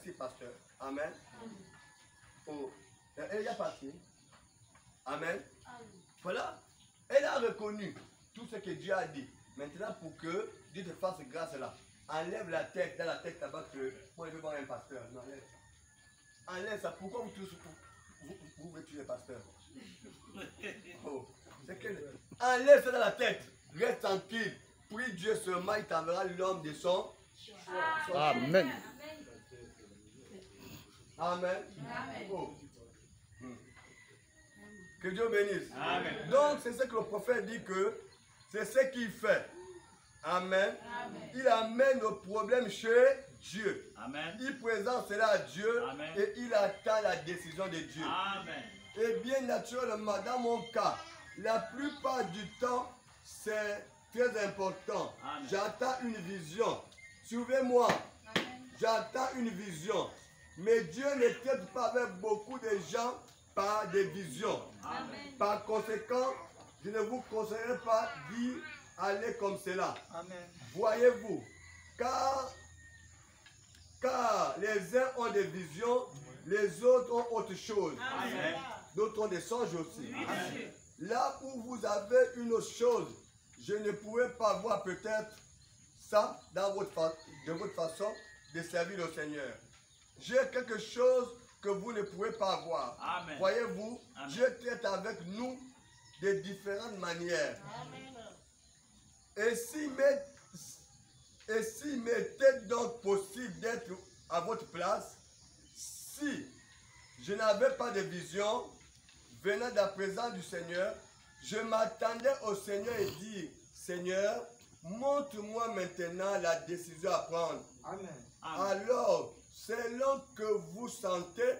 merci, pasteur. Amen. Oh, elle est partie. Amen. Voilà. Elle a reconnu tout ce que Dieu a dit. Maintenant, pour que Dieu te fasse grâce là, enlève la tête, dans la tête là-bas que moi je veux voir un pasteur. Non, enlève ça. Enlève ça. Pourquoi vous tous vous voulez tuer le pasteur? Oh, c'est que enlève ça dans la tête. Reste tranquille. Prie Dieu seulement, il t'enverra l'homme de son choix. Amen. Amen. Oh. Que Dieu bénisse. Amen. Donc, c'est ce que le prophète dit que c'est ce qu'il fait. Amen. Il amène le problème chez Dieu. Amen. Il présente cela à Dieu. Amen. Et il attend la décision de Dieu. Amen. Et bien naturellement, dans mon cas, la plupart du temps, c'est très important. Amen. J'attends une vision. Suivez-moi. J'attends une vision. Mais Dieu ne traite pas avec beaucoup de gens par des visions. Amen. Par conséquent, je ne vous conseillerais pas d'y aller comme cela. Amen. Voyez-vous, car les uns ont des visions, les autres ont autre chose. Amen. D'autres ont des songes aussi. Amen. Là où vous avez une autre chose, je ne pourrais pas voir peut-être ça dans de votre façon de servir le Seigneur. J'ai quelque chose que vous ne pouvez pas voir. Amen. Voyez-vous, Amen. Dieu traite avec nous de différentes manières. Et s'il m'était donc possible d'être à votre place, si je n'avais pas de vision venant de la présence du Seigneur, je m'attendais au Seigneur et dire, Seigneur, montre-moi maintenant la décision à prendre. Amen. Amen. Alors, selon que vous sentez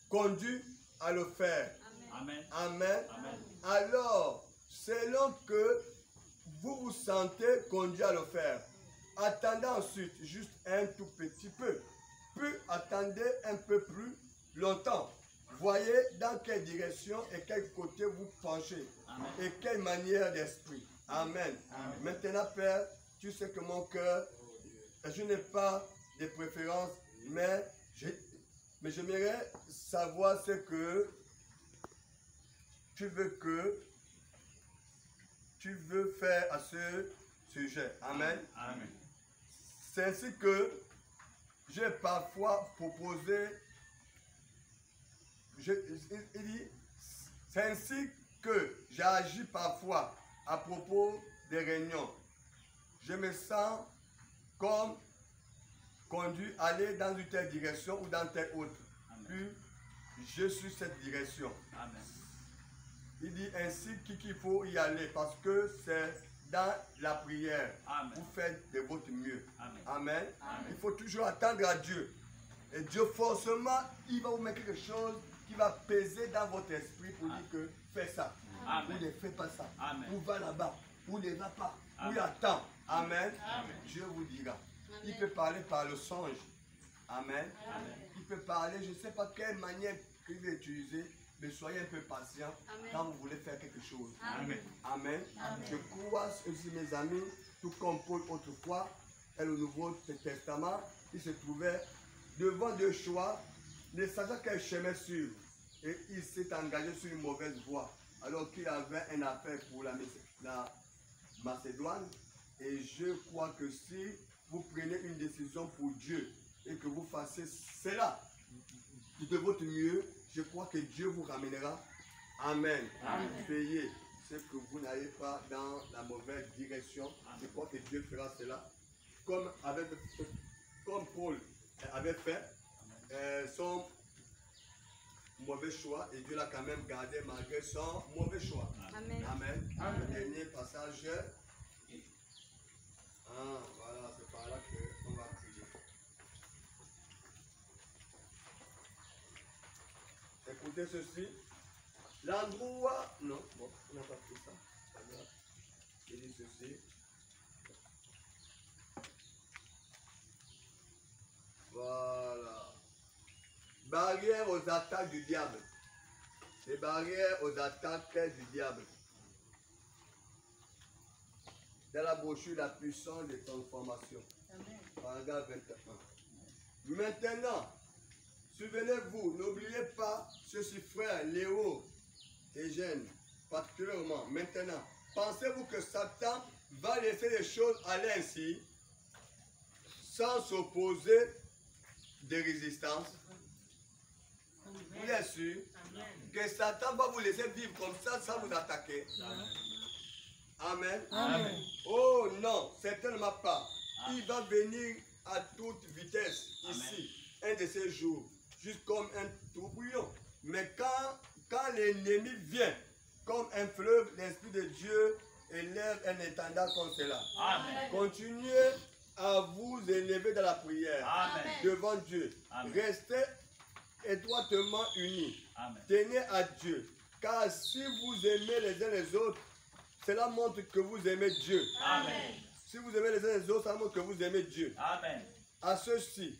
conduit à le faire. Amen. Amen. Amen. Alors, selon que vous vous sentez conduit à le faire, attendez ensuite juste un tout petit peu. Puis attendez un peu plus longtemps. Voyez dans quelle direction et quel côté vous penchez. Amen. Et quelle manière d'esprit. Amen. Amen. Maintenant, Père, tu sais que mon cœur, je n'ai pas de préférence, mais j'aimerais savoir ce que tu veux faire à ce sujet. Amen. Amen. C'est ainsi que j'ai parfois proposé, c'est ainsi que j'ai agi parfois à propos des réunions. Je me sens comme conduit à aller dans une telle direction ou dans telle autre. Puis je suis cette direction. Amen. Il dit ainsi qu'il faut y aller parce que c'est dans la prière. Amen. Vous faites de votre mieux. Amen. Amen. Amen. Il faut toujours attendre à Dieu. Et Dieu, forcément, il va vous mettre quelque chose qui va peser dans votre esprit pour dire que fais ça. Amen. Ou ne fais pas ça. Amen. Ou va là-bas. Ou ne va pas. Ou Amen. attends. Amen. Amen. Dieu vous dira. Il peut parler par le songe. Amen. Amen. Il peut parler, je ne sais pas quelle manière qu'il va utiliser, mais soyez un peu patient quand vous voulez faire quelque chose. Amen. Amen. Je crois aussi, mes amis, tout comme Paul autrefois, et le Nouveau Testament, il se trouvait devant deux choix, ne sachant quel chemin suivre. Et il s'est engagé sur une mauvaise voie, alors qu'il avait un affaire pour la Macédoine. Et je crois que si vous prenez une décision pour Dieu et que vous fassiez cela de votre mieux, je crois que Dieu vous ramènera. Amen. Amen. Payez ce que vous n'allez pas dans la mauvaise direction. Je crois que Dieu fera cela. Comme Paul avait fait son mauvais choix et Dieu l'a quand même gardé malgré son mauvais choix. Amen. Amen. Amen. Le dernier passage. Voilà, c'est par là qu'on va prier. Écoutez ceci. L'endroit. Non, bon, on n'a pas pris ça. C'est pas grave. Il dit ceci. Voilà. Barrière aux attaques du diable. Les barrières aux attaques du diable. Dans la brochure, la puissance de transformation. Amen. Paragraphe 21. Maintenant, Souvenez-vous, n'oubliez pas ceci, frère Léo et Jeanne, particulièrement. Maintenant, pensez-vous que Satan va laisser les choses aller ainsi, sans s'opposer de résistance? Vous êtes sûr que Satan va vous laisser vivre comme ça sans vous attaquer? Amen. Amen. Oh non, certainement pas. Il va venir à toute vitesse ici, un de ces jours, juste comme un tourbillon. Mais quand l'ennemi vient, comme un fleuve, l'Esprit de Dieu élève un étendard comme cela. Amen. Continuez à vous élever dans la prière. Amen. Devant Dieu. Amen. Restez étroitement unis. Amen. Tenez à Dieu. Car si vous aimez les uns les autres, cela montre que vous aimez Dieu. Amen. Si vous aimez les uns les autres, ça montre que vous aimez Dieu. Amen. À ceux-ci,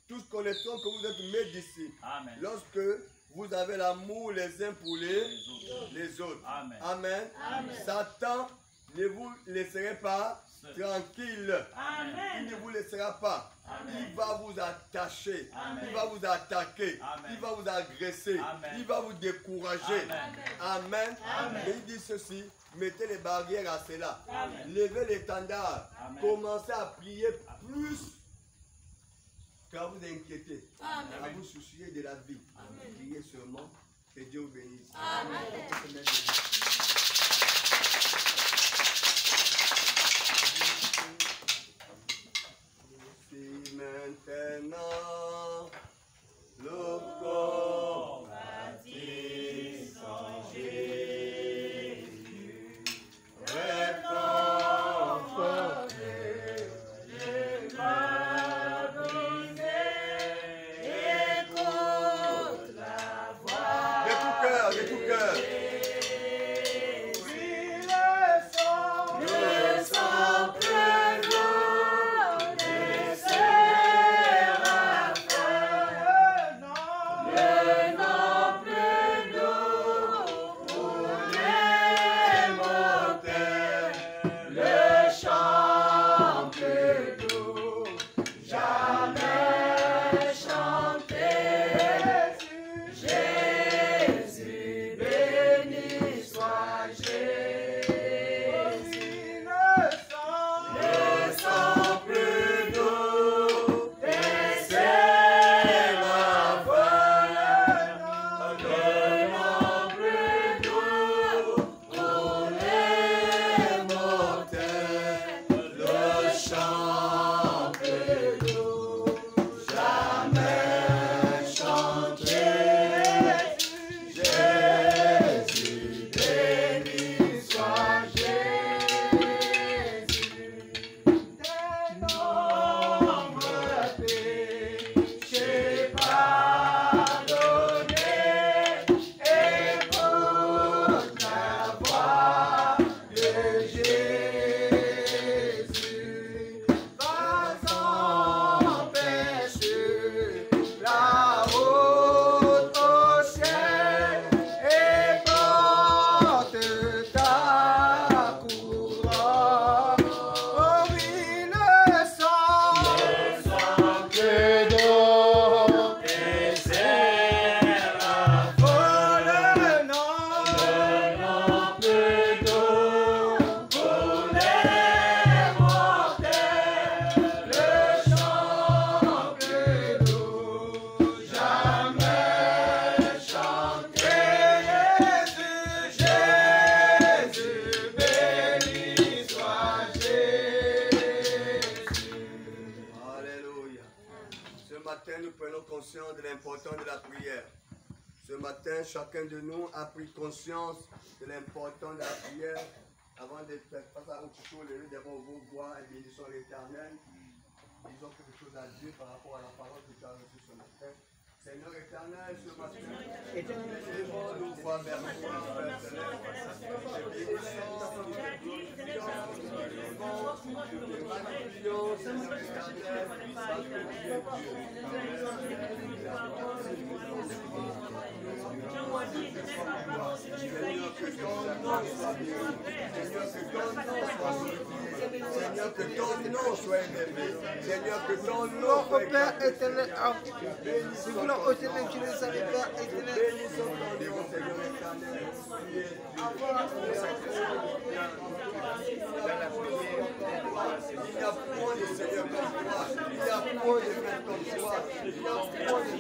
tous connaîtront que vous êtes mes disciples. Amen. Lorsque vous avez l'amour les uns pour les autres. Amen. Amen. Amen. Satan ne vous laisserait pas tranquille. Amen. Il ne vous laissera pas. Amen. Il va vous attacher. Amen. Il va vous attaquer. Amen. Il va vous agresser. Amen. Il va vous décourager. Amen. Amen. Amen. Mais il dit ceci, mettez les barrières à cela. Amen. Levez l'étendard. Amen. Commencez à prier plus qu'à vous inquiéter. Amen. À vous soucier de la vie. Priez seulement et Dieu vous bénisse. Amen. Si maintenant le corps bâti sans Jésus, réconforté, les mains brisées, écoute la voix de tout cœur, de tout cœur. Le sang plein d'eau des séraphins, le nom plein d'eau pour les mortels, le chant plein d'eau, jamais chanté. Jésus, béni soit Jésus. Le sang plus doux des séraphins, le nom plus doux pour les mortels, le chant plus doux, jamais chanté. Jésus, béni soit Jésus. Nombre péché pardonné, écoute la voix de Jésus. Vas empêcher la route au ciel et porte ta couronne. Oh oui, le sang que d'eau des séraphins, oh le nom plus doux pour les mortels, le chant plus doux, jamais chanté. Jésus, béni soit Jésus. Alléluia. Ce matin, nous prenons conscience de l'importance de la prière. Ce matin, chacun de nous a pris conscience de l'importance de la prière. Avant de faire face à autre chose, les devons vous voir et bénissons l'Éternel. Disons quelque chose à Dieu par rapport à la parole que tu as reçue ce matin. Seigneur éternel, ce matin, laissez-moi nous voir vers toi, Père céleste. Te bénissons, nous te glorifions, nous te louons, nous te magnifions, Seigneur éternel, parce que tu es Dieu. Seigneur, que ton nom soit béni. Seigneur, que ton nom soit glorifié. Seigneur, que ton nom soit élevé. Seigneur, que ton nom Gloire soit au Père élevé. éternel. Gloire au Seigneur, tu le savais, Père éternel. Bénissons ton nom, Seigneur éternel. Il n'y a point de Seigneur comme toi. Il n'y a point de frère comme toi. Il n'y a point de frère comme toi. Seigneur, je te prie.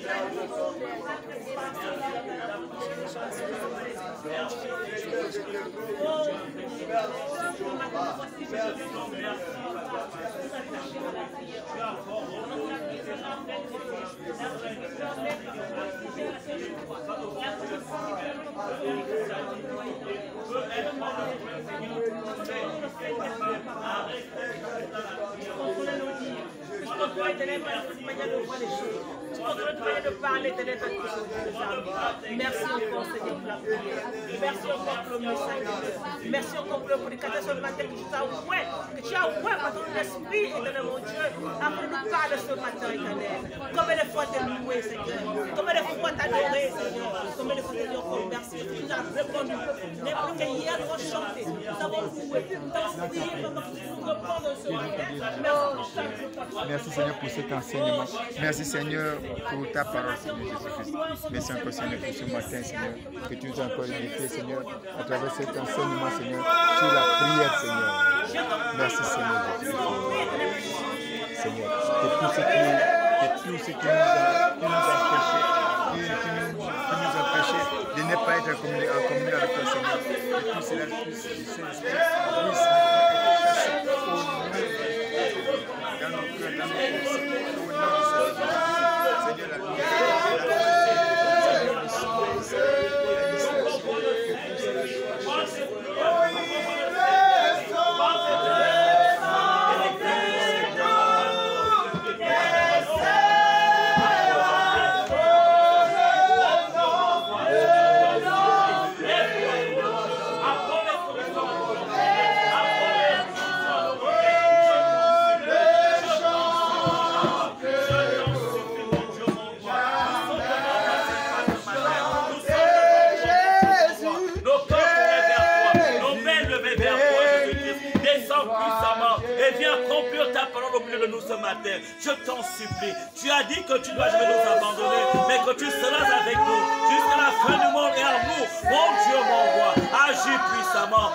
Merci, Merci encore, Seigneur, pour la prière. Merci encore pour le message. Merci encore pour le prédicateur ce matin que tu as ouvert, par ton esprit, éternel mon Dieu, afin de nous parler ce matin, éternel. Comme il est fort de louer, Seigneur. Comme il est fort d'adorer, Seigneur. Comme il est fort de dire encore merci. Tu nous as répondu. Même plus qu'hier, nous avons chanté. Nous avons loué. Nous avons prié. Nous avons reprendre ce matin. Merci Seigneur pour cet enseignement. Merci Seigneur pour ta parole, Seigneur Jésus-Christ. Merci encore Seigneur pour ce matin, Seigneur, que tu nous as encore éduqué, Seigneur, à travers cet enseignement, Seigneur, sur la prière, Seigneur. Merci Seigneur Jésus-Christ. Seigneur, que tout ce qui nous a empêché de ne pas être en communion avec toi, Seigneur, que tout cela puisse être chassé au nom de Jésus. Dans nos cœurs, dans nos pensées, au nom de Jésus. Seigneur, la lumière, Seigneur, le silence, la distraction, que tout cela soit chassé. De nous ce matin, je t'en supplie. Tu as dit que tu dois jamais nous abandonner, mais que tu seras avec nous jusqu'à la fin du monde et en nous. Mon Dieu, mon roi, agis puissamment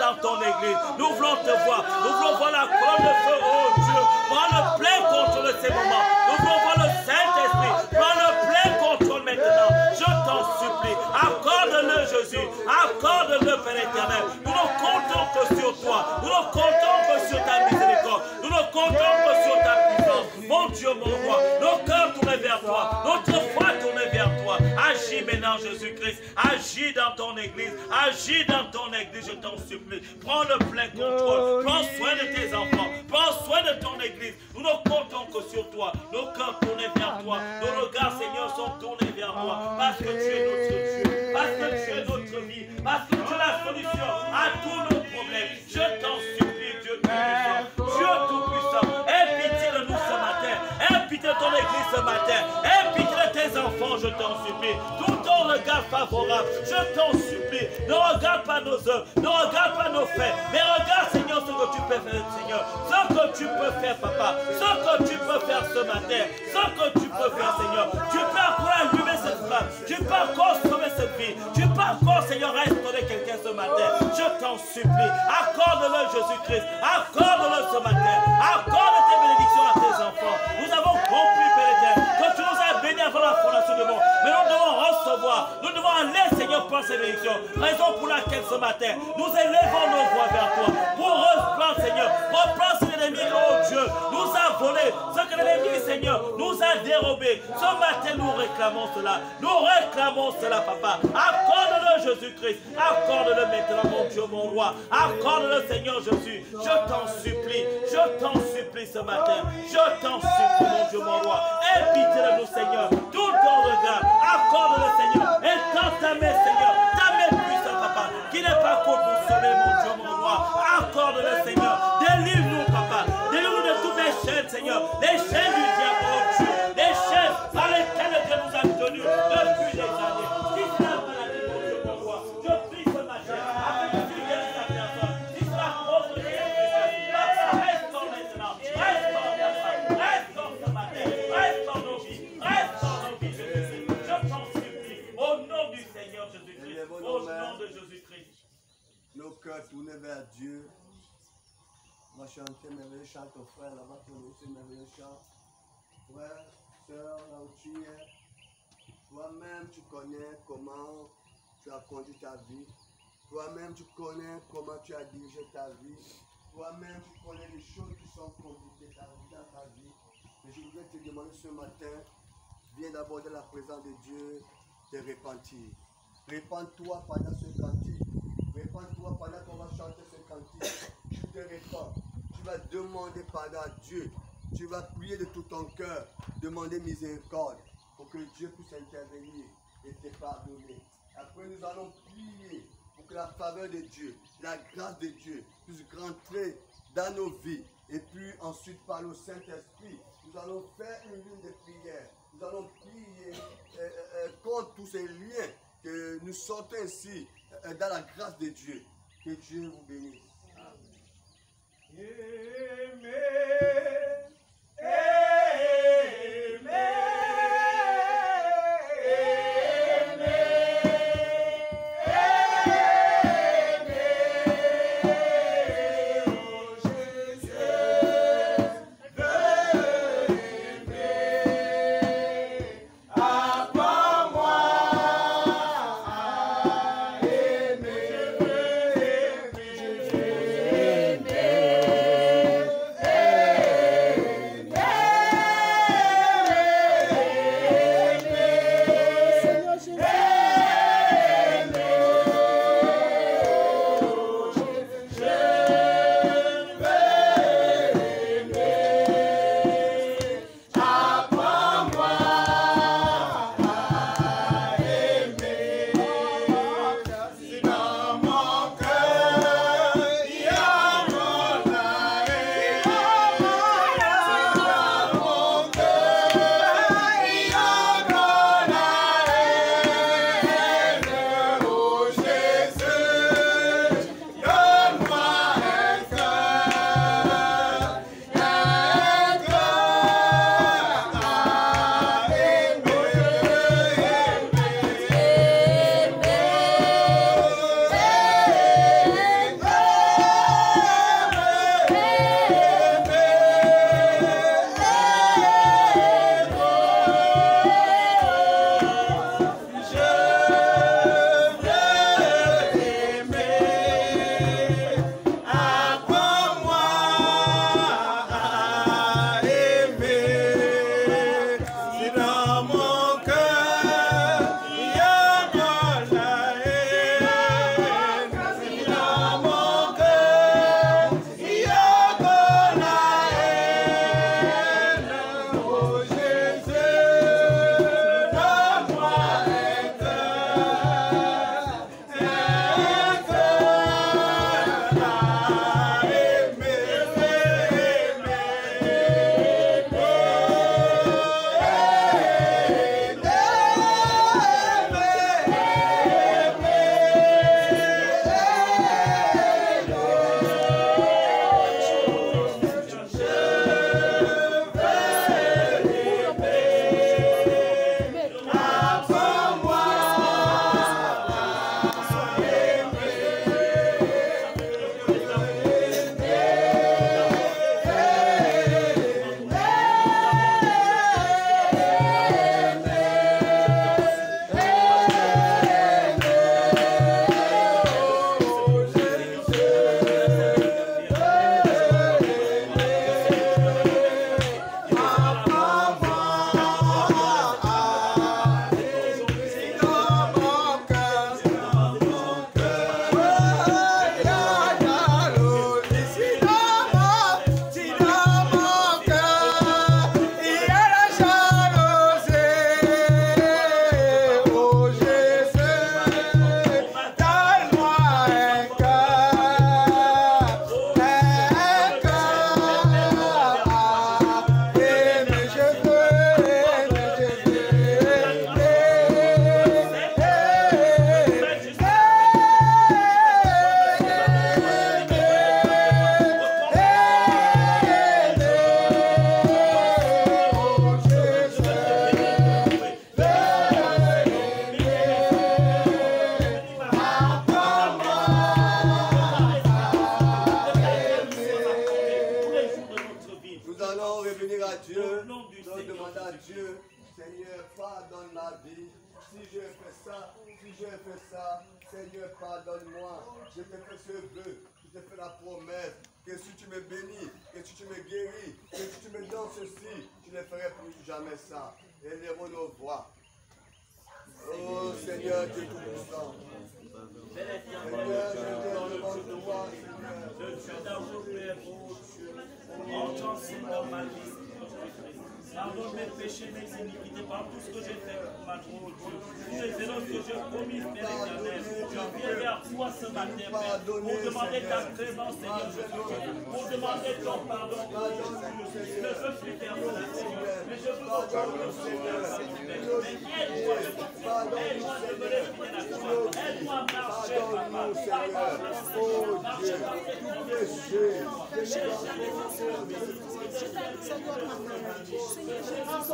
dans ton église. Nous voulons te voir, nous voulons voir la colonne de feu, oh Dieu, prends le plein contrôle de ces moments. Nous voulons voir le Saint-Esprit, prends le plein contrôle maintenant. Je t'en supplie, accorde-le Jésus, accorde-le Père éternel. Nous ne comptons que sur toi, nous ne comptons que sur ta miséricorde. Nous ne comptons que sur ta puissance. Mon Dieu, mon roi, nos cœurs tournés vers toi, notre foi tournée vers toi. Agis maintenant, Jésus-Christ. Agis dans ton église. Agis dans ton église, je t'en supplie. Prends le plein contrôle. Prends soin de tes enfants. Prends soin de ton église. Nous ne comptons que sur toi. Nos cœurs tournés vers toi. Nos regards, Seigneur, sont tournés vers toi. Parce que tu es notre Dieu. Parce que tu es notre vie. Parce que tu es la solution à tous nos problèmes. Je t'en supplie, Dieu tout-puissant. Dieu tout-puissant. Aie pitié de nous ce matin. Aie pitié de ton église ce matin. Aie pitié de tes enfants, je t'en supplie. Tout ton regard favorable, je t'en supplie. Ne regarde pas nos œuvres, ne regarde pas nos faits, mais regarde, Seigneur, ce que tu peux faire, Seigneur. Ce que tu peux faire, Papa. Ce que tu peux faire ce matin. Ce que tu peux faire, Seigneur. Tu peux encore allumer cette flamme. Tu peux encore sauver cette vie. Tu peux encore, Seigneur, restaurer quelqu'un ce matin. Je t'en supplie. Accorde-le, Jésus-Christ. Accorde-le ce matin. Accorde tes bénédictions à tes enfants. Nous avons compris, Père éternel, que tu nous as bénis avant la fondation du monde. Mais nous devons recevoir. Nous devons aller, Seigneur, pour ces bénédictions. Raison pour laquelle ce matin, nous élevons nos voix vers toi. Pour reprendre, Seignor. Reprendre ce que l'ennemi, oh Dieu, nous a volé. Ce que l'ennemi, Seigneur, nous a dérobé. Ce matin, nous réclamons cela. Nous réclamons cela, Papa. Accorde-le, Jésus-Christ. Accorde-le maintenant, mon Dieu, mon roi. Accorde-le, Seigneur Jésus. Je t'en supplie. Je t'en supplie ce matin. Je t'en supplie, mon Dieu, mon roi. Aie pitié de nous, Seigneur. Tout ton regard. Accorde-le, Seigneur. Et tends ta main, Seigneur. Ta main puissante, Papa. Qui n'est pas contre nous sauver, mon Dieu, mon roi. Accorde-le, Seigneur. Délivre-nous, Papa. Délivre-nous de toutes les chaînes, Seigneur. Les chaînes du diable, oh Dieu. Les chaînes par lesquelles Dieu nous a tenus depuis des années. Si c'est la maladie, mon Dieu, mon roi, je prie ce matin. Afin que tu guérisses la personne. Si c'est la pauvreté, chanter merveilleux chant, ton frère là-bas pour nous, c'est merveilleux chant. Frère, soeur, là où tu es, toi-même tu connais comment tu as conduit ta vie. Toi-même tu connais comment tu as dirigé ta vie. Toi-même tu connais les choses qui sont compliquées dans ta vie. Mais je voudrais te demander ce matin, viens d'aborder la présence de Dieu, te repentir. Répands-toi pendant ce cantique. Répands-toi pendant qu'on va chanter ce cantique. Tu te répands. Tu vas demander pardon à Dieu. Tu vas prier de tout ton cœur. Demander miséricorde pour que Dieu puisse intervenir et te pardonner. Après, nous allons prier pour que la faveur de Dieu, la grâce de Dieu puisse rentrer dans nos vies. Et puis ensuite, par le Saint-Esprit, nous allons faire une ligne de prière. Nous allons prier contre tous ces liens que nous sortons ici dans la grâce de Dieu. Que Dieu vous bénisse. Amen. Amen. Dieu, Seigneur, pardonne ma vie. Si je fais ça, Seigneur, pardonne-moi. Je te fais ce vœu, je te fais la promesse que si tu me bénis, que si tu me guéris, que si tu me donnes ceci, je ne ferai plus jamais ça. Élevons nos voix. Oh Seigneur, Dieu tout-puissant. Seigneur, je te demande toi, Seigneur. Entends, Seigneur, ma vie. Pardonne mes péchés, mes iniquités, par tout ce que j'ai fait pour ma gloire, Dieu. Tous les erreurs que j'ai commises, Père éternel. Je viens vers toi ce matin, Père, pour demander ta clémence, Seigneur Jésus. Pour demander ton pardon, Dieu. Je ne veux plus faire cela, Seigneur. Mais je veux encore Seigneur. Mais aide-moi, aide-moi de me réfléchir à toi. Aide-moi à marcher, Papa. Oh Dieu, tout péché,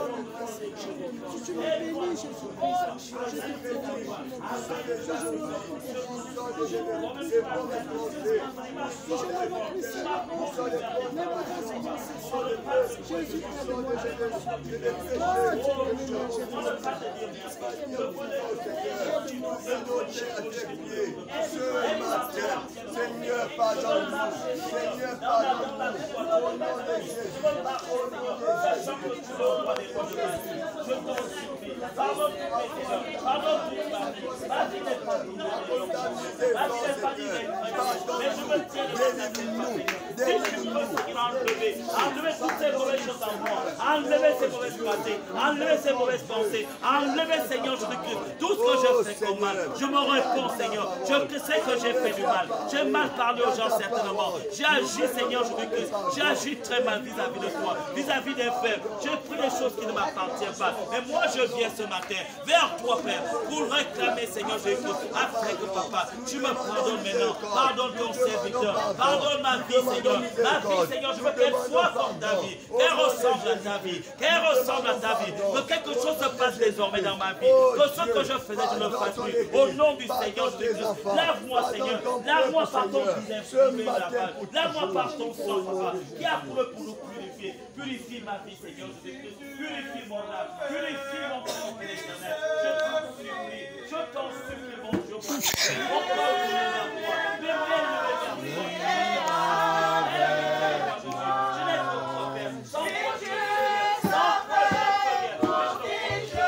Si tu m'as béni, Jésus-Christ, je te bénis. Seigneur, pardonne-nous. Seigneur, pardonne-nous. Au nom de Jésus. Au nom de Jésus. Je t'en supplie, pardonne-moi, mais je me tiens enlever toutes ces mauvaises choses en moi, enlever ces mauvaises pratiques, enlever ces mauvaises pensées, enlever, Seigneur Jésus-Christ, tout ce que je fais comme mal. Je me réponds, Seigneur, je sais que j'ai fait du mal, j'ai mal parlé aux gens certainement, j'ai agi, Seigneur Jésus-Christ, j'ai agi très mal vis-à-vis de toi, vis-à-vis des frères, j'ai pris des choses qui ne m'appartiennent pas, mais moi je viens ce matin vers toi, Père, pour réclamer, Seigneur Jésus-Christ, afin que, Papa, tu me pardonnes maintenant, pardonne ton serviteur, pardonne ma vie, Seigneur, ma vie, Seigneur, je veux qu'elle soit comme ta vie, qu'elle ressemble à ta vie, qu'elle ressemble à ta vie, que quelque chose se passe désormais dans ma vie, que ce que je faisais, je ne le fasse plus, au nom du Seigneur Jésus-Christ, lave-moi, Seigneur, lave-moi par ton visage, lave-moi par ton sang, Papa, qui a couru pour nous purifier, purifie ma vie, Seigneur Jésus-Christ, purifie mon âme, purifie mon corps, éternel, je t'en supplie, mon Dieu, mon corps, je l'ai vers toi, le bien, je l'ai vers toi, je l'ai pour toi, Père, sans toi, je ne sans toi, je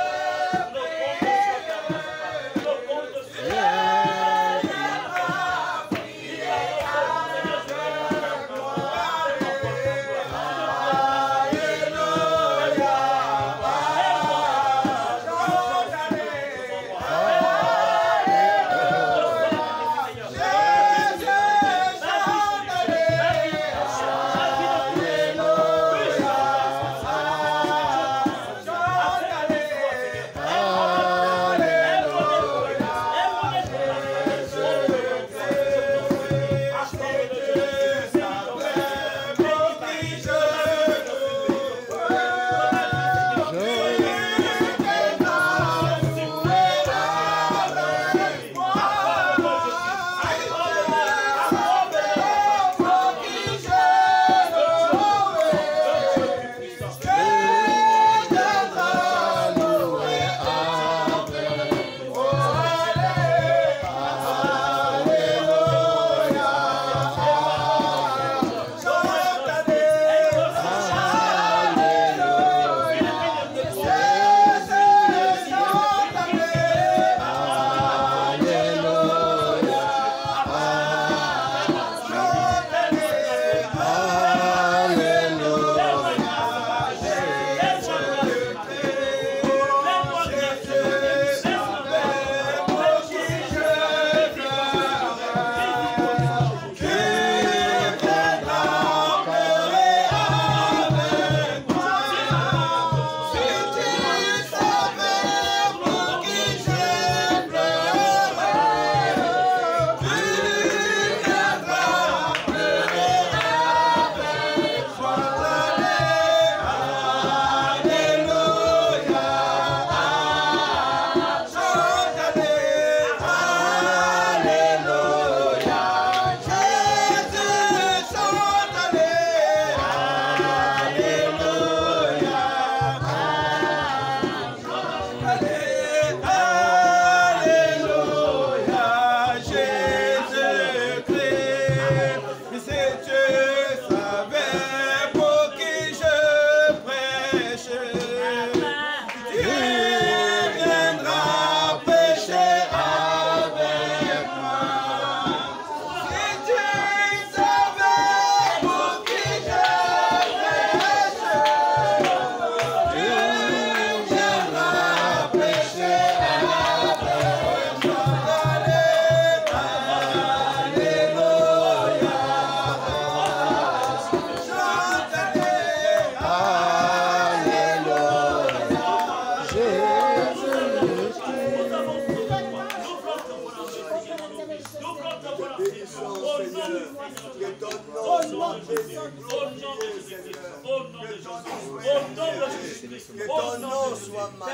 Père,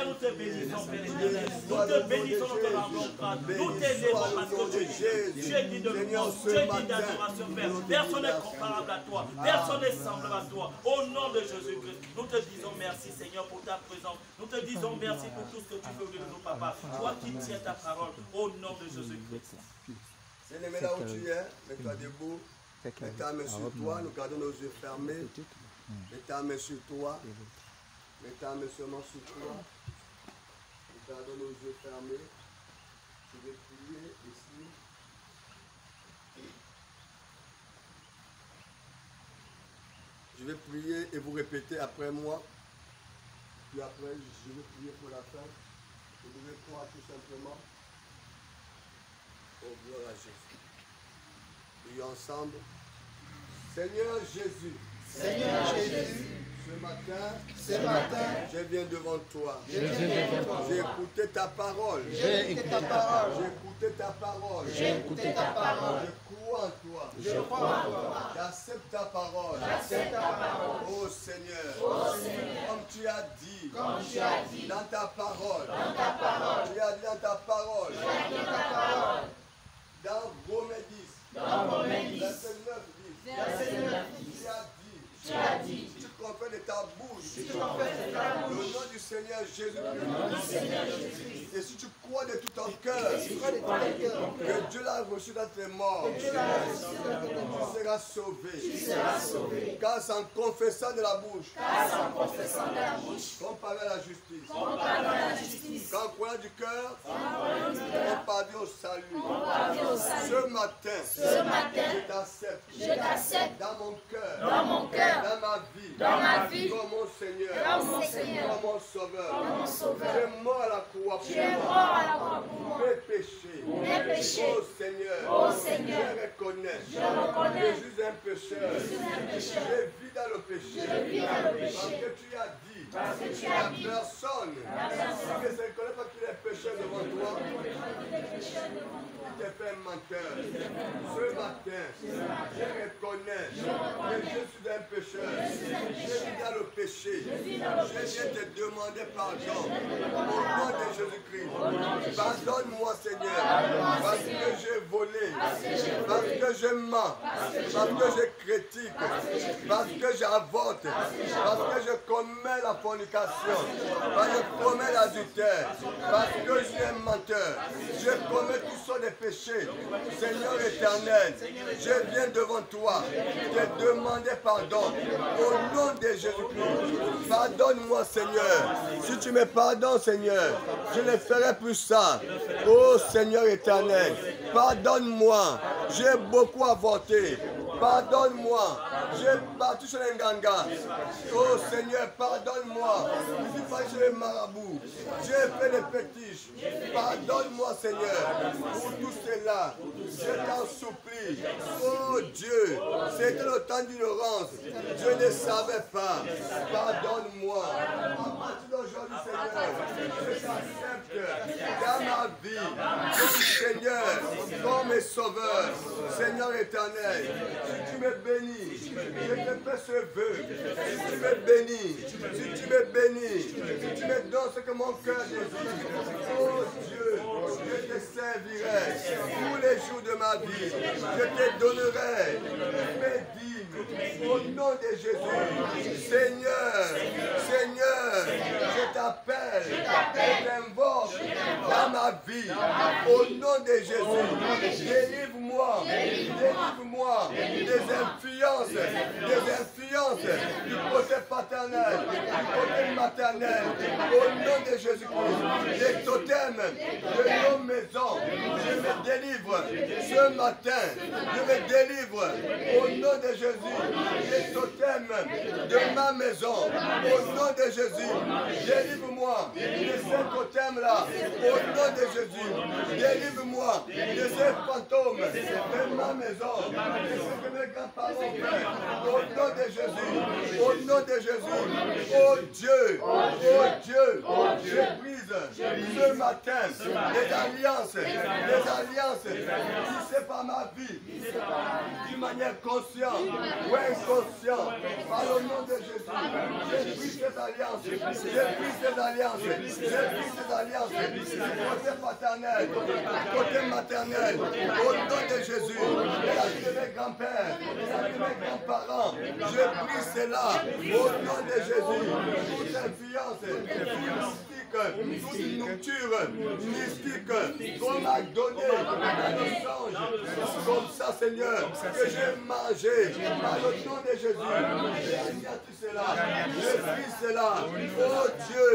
nous te bénissons, nous te bénissons, nous te rendons grâce, nous t'aimons parce que tu es digne de louange, tu es digne d'adoration, Père. Personne n'est comparable à toi, personne n'est semblable à toi. Au nom de Jésus-Christ, nous te disons merci, Seigneur, pour ta présence. Nous te disons merci pour tout ce que tu fais de nous, Papa. Toi qui tiens ta parole, au nom de Jésus-Christ. Bien-aimé, là où tu es, mets-toi debout. Mets ta main sur toi, nous gardons nos yeux fermés. Mets ta main sur toi. Mets ta main seulement sur toi. Nous gardons nos yeux fermés. Je vais prier ici. Je vais prier et vous répétez après moi. Puis après, je vais prier pour la fin. Vous devez croire tout simplement. Oh, gloire à Jésus. Prions ensemble. Seigneur Jésus. Seigneur Jésus, ce matin, je viens devant toi. J'ai écouté ta parole. j'ai écouté ta parole. J'ai écouté ta parole. J'ai écouté ta parole. Je crois en toi. Je crois en toi. J'accepte ta parole. J'accepte ta parole. Oh Seigneur. Comme tu as dit. Comme tu as dit. Dans ta parole. Dans ta parole. Tu as dit dans ta parole. Tu as dit dans ta parole. Dans Romains 10. Dans Romains 10. Verset 9 dit. Verset 9 dit. Tu as dit. Tu as dit. Tu confères de ta bouche. Tu confesses de ta Le bouche. nom du Seigneur Jésus-Christ. Le nom du Seigneur Jésus-Christ. Et si tu crois de tout ton cœur Tu crois de ton cœur. que Dieu l'a reçu dans tes morts, Que Dieu l'a reçu dans tes morts. tu seras sauvé. Tu seras sauvé. Car c'est en confessant de la bouche Car c'est en confessant de la bouche qu'on parvient à la justice. qu'on parle à la justice. Quand on croit du cœur, on parvient au salut. On parvient au salut. Ce matin, Ce matin, je t'accepte je t'accepte dans mon cœur, dans mon cœur, dans ma vie, dans ma vie, comme mon Seigneur, comme mon Seigneur, comme mon Sauveur. comme mon Sauveur. Tu es mort à la croix pour Tu es mort moi. à la croix pour moi. Mes péchés. Mes péchés. Oh Seigneur, Oh Seigneur, je reconnais. je reconnais. Je suis un pécheur. Je suis un pécheur. Je vis dans le péché. Je vis dans le péché. Parce que tu as dit. Parce que tu as dit. La personne qui ne se reconnaît pas qu'il est pécheur devant toi, il t'est fait un menteur. Ce matin, je reconnais que je suis un pécheur. Je vis dans le péché. Je viens te demander pardon. Au nom de Jésus-Christ. Pardonne-moi, Seigneur. Parce que j'ai volé. Parce que je mens. Parce que je critique. Parce que j'avorte. Parce que je commets la fornication. Parce que je commets l'adultère. Parce que je suis un menteur. Je commets toutes sortes de péchés. Seigneur éternel, je viens devant toi te demander pardon. Au nom de Jésus-Christ, pardonne-moi, Seigneur. Si tu me pardonnes, Seigneur, je ne ferai plus ça. Oh Seigneur éternel, pardonne-moi. J'ai beaucoup avorté. Pardonne-moi. J'ai battu sur les gangas. Oh Seigneur, pardonne-moi. Je suis pas chez les marabouts. J'ai fait des fétiches. Pardonne-moi, Seigneur, pour tout cela. Je t'en supplie. Oh Dieu, c'était le temps d'ignorance. Je ne savais pas. Pardonne-moi. À partir d'aujourd'hui, Seigneur, je t'accepte dans ma vie. Comme Seigneur, comme sauveur. Seigneur éternel, si tu me bénis, je te fais ce vœu. Si tu me bénis, si tu me bénis, si tu me donnes ce que mon cœur désire. Oh Dieu, je te servirai tous les jours de ma vie. Je te donnerai mes dîmes au nom de Jésus. Seigneur, Seigneur, je t'appelle, je t'invoque dans ma vie. Au nom de Jésus, délivre-moi, délivre-moi des influences du côté paternel, du côté maternel. Au nom de Jésus-Christ, les totems de nos maisons, je me délivre ce matin. Je me délivre au nom de Jésus. Les totems de ma maison, au nom de Jésus, délivre-moi des ces totems-là, au nom de Jésus, délivre-moi de ces fantômes, de ma maison, de ce que mes grands-parents ont fait, au nom de Jésus, au nom de Jésus, oh Dieu, je brise ce matin les alliances qui séparent ma vie d'une manière consciente ou inconsciente, par le nom de Jésus, je brise ces alliances, du côté paternel, du côté maternel, au nom de Jésus, et la vie de mes grands-pères, la vie de mes grands-parents, je brise cela, au nom de Jésus, toute influence, toute nourriture mystique qu'on m'a donné dans le songe, comme ça, Seigneur, que j'ai mangé par le nom de Jésus. J'ai anéanti cela, je brise cela. Oh Dieu,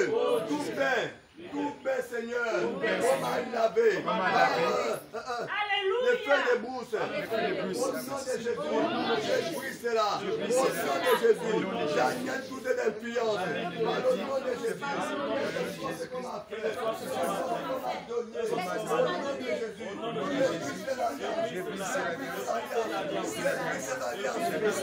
tout paix, Seigneur, on m'a lavé. Le feu de brousse, au nom de Jésus, je brise cela. Au nom de Jésus, j'anéantis toute influence. Par le nom de Jésus, ce qu'on m'a fait, ce qu'on m'a donné, au nom de Jésus, je brise cette alliance, je brise cette alliance, je brise